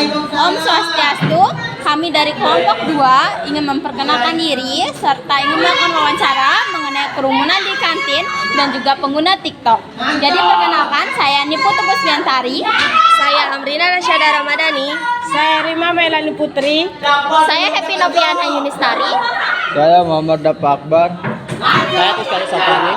Om Swastiastu, kami dari kelompok 2 ingin memperkenalkan diri serta ingin melakukan wawancara mengenai kerumunan di kantin dan juga pengguna TikTok. Jadi perkenalkan, saya Niputu Pusbiantari. Saya Amrina Nasyada Ramadhani. Saya Rima Melani Putri. Saya Happy Noviana Yunistari. Saya Muhammad Dafa Akbar. Saya Tuskari Saparni.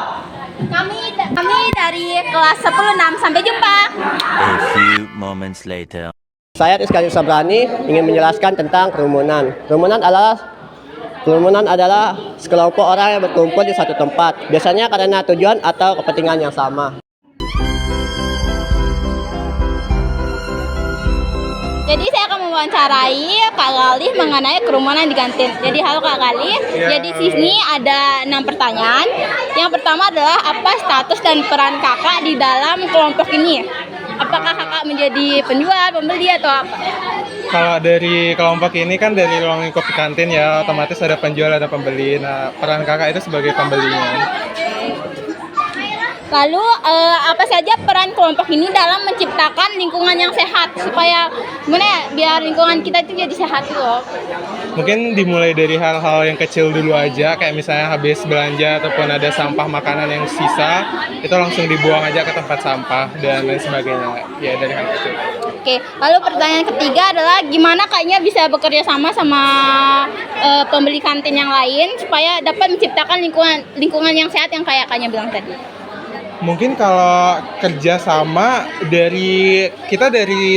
Kami dari kelas 10-6. Sampai jumpa. A few moments later. Saya Tuskari Sabrani ingin menjelaskan tentang kerumunan. Kerumunan adalah sekelompok orang yang berkumpul di satu tempat, biasanya karena tujuan atau kepentingan yang sama. Jadi saya akan mewawancarai Kak Galih mengenai kerumunan di kantin. Jadi halo Kak Galih. Jadi di sini ada 6 pertanyaan. Yang pertama adalah apa status dan peran kakak di dalam kelompok ini? Apakah kakak menjadi penjual, pembeli atau apa? Kalau dari kelompok ini kan dari ruang lingkup kantin ya, otomatis ada penjual ada pembeli. Nah, peran kakak itu sebagai pembelinya. Lalu apa saja peran kelompok ini dalam menciptakan lingkungan yang sehat supaya gimana ya, biar lingkungan kita itu jadi sehat loh. Mungkin dimulai dari hal-hal yang kecil dulu aja, kayak misalnya habis belanja ataupun ada sampah makanan yang sisa, itu langsung dibuang aja ke tempat sampah dan lain sebagainya. Ya dari hal kecil. Oke, lalu pertanyaan ketiga adalah gimana kayaknya bisa bekerja sama pembeli kantin yang lain supaya dapat menciptakan lingkungan yang sehat yang kayak kayaknya bilang tadi. Mungkin kalau kerja sama dari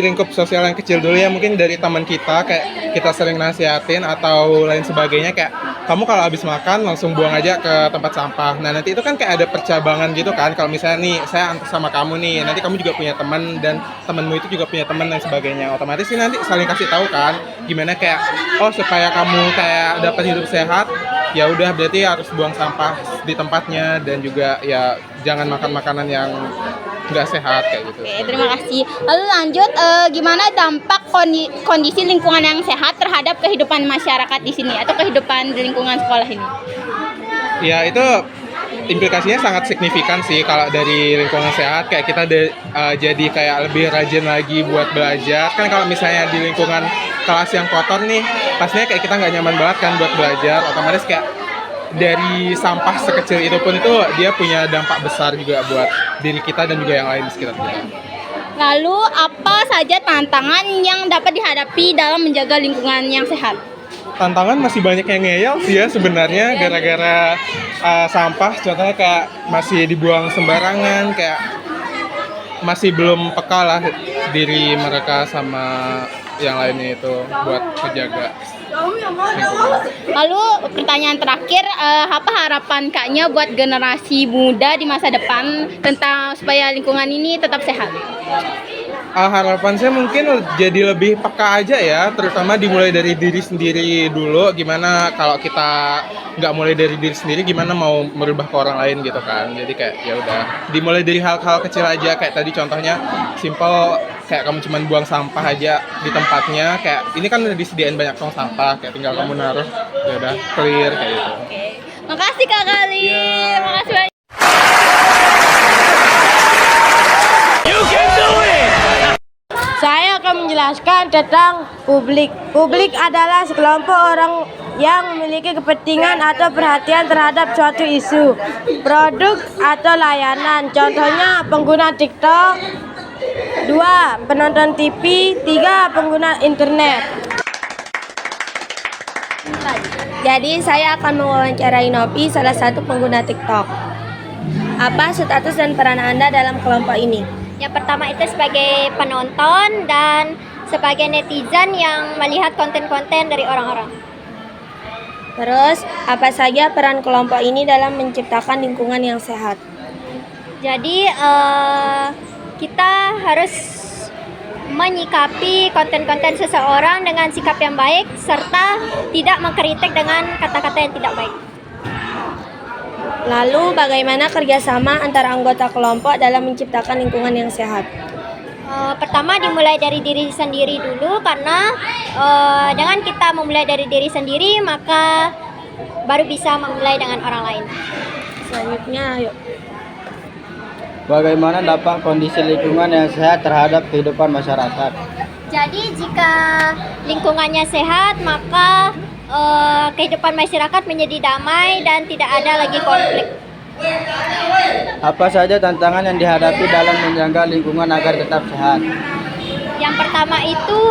lingkup sosial yang kecil dulu ya, mungkin dari teman kita kayak kita sering nasihatin atau lain sebagainya, kayak kamu kalau habis makan langsung buang aja ke tempat sampah. Nah nanti itu kan kayak ada percabangan gitu kan, kalau misalnya nih saya antar sama kamu nih, nanti kamu juga punya teman dan temanmu itu juga punya teman dan sebagainya. Otomatis sih nanti saling kasih tahu kan gimana kayak oh supaya kamu kayak dapat hidup sehat, ya udah berarti harus buang sampah di tempatnya dan juga ya jangan makan makanan yang nggak sehat kayak gitu. Oke, terima kasih. Lalu lanjut, gimana dampak kondisi lingkungan yang sehat terhadap kehidupan masyarakat di sini atau kehidupan di lingkungan sekolah ini? Ya itu implikasinya sangat signifikan sih kalau dari lingkungan sehat, kayak kita jadi kayak lebih rajin lagi buat belajar. Kan kalau misalnya di lingkungan kelas yang kotor nih, pastinya kayak kita nggak nyaman banget kan buat belajar. Otomatis kayak dari sampah sekecil itu pun itu dia punya dampak besar juga buat diri kita dan juga yang lain di sekitar kita. Lalu apa saja tantangan yang dapat dihadapi dalam menjaga lingkungan yang sehat? Tantangan masih banyak yang ngeyel sih ya sebenarnya, gara-gara sampah contohnya kayak masih dibuang sembarangan, kayak masih belum peka lah diri mereka sama yang lainnya itu buat menjaga lingkungan. Lalu pertanyaan terakhir, apa harapan kaknya buat generasi muda di masa depan tentang supaya lingkungan ini tetap sehat? Harapan saya mungkin jadi lebih peka aja ya, terutama dimulai dari diri sendiri dulu. Gimana kalau kita nggak mulai dari diri sendiri, gimana mau merubah ke orang lain gitu kan. Jadi kayak ya udah dimulai dari hal-hal kecil aja, kayak tadi contohnya simple, kayak kamu cuman buang sampah aja di tempatnya. Kayak ini kan udah disediain banyak tong sampah, kayak tinggal kamu naruh, ya udah clear kayak gitu. Oke. Makasih Kak Galih. Makasih banyak. Saya akan menjelaskan tentang publik. Publik adalah sekelompok orang yang memiliki kepentingan atau perhatian terhadap suatu isu, produk atau layanan. Contohnya pengguna TikTok, 2 penonton TV, 3 pengguna internet. Jadi saya akan mewawancarai Nopi, salah satu pengguna TikTok. Apa status dan peran Anda dalam kelompok ini? Yang pertama itu sebagai penonton dan sebagai netizen yang melihat konten-konten dari orang-orang. Terus, apa saja peran kelompok ini dalam menciptakan lingkungan yang sehat? Jadi kita harus menyikapi konten-konten seseorang dengan sikap yang baik serta tidak mengkritik dengan kata-kata yang tidak baik. Lalu, bagaimana kerjasama antara anggota kelompok dalam menciptakan lingkungan yang sehat? Pertama dimulai dari diri sendiri dulu, karena dengan kita memulai dari diri sendiri maka baru bisa memulai dengan orang lain. Selanjutnya, ayo. Bagaimana dampak kondisi lingkungan yang sehat terhadap kehidupan masyarakat? Jadi jika lingkungannya sehat, maka kehidupan masyarakat menjadi damai dan tidak ada lagi konflik. Apa saja tantangan yang dihadapi dalam menjaga lingkungan agar tetap sehat? Yang pertama itu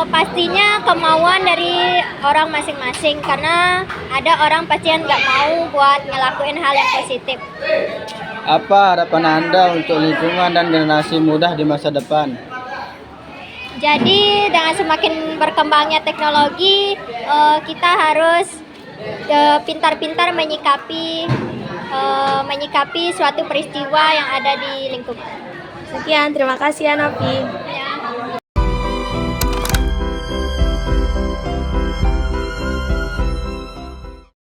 pastinya kemauan dari orang masing-masing, karena ada orang pasti yang nggak mau buat ngelakuin hal yang positif. Apa harapan Anda untuk lingkungan dan generasi muda di masa depan? Jadi dengan semakin berkembangnya teknologi, kita harus pintar-pintar menyikapi suatu peristiwa yang ada di lingkungan. Sekian, terima kasih ya Novi.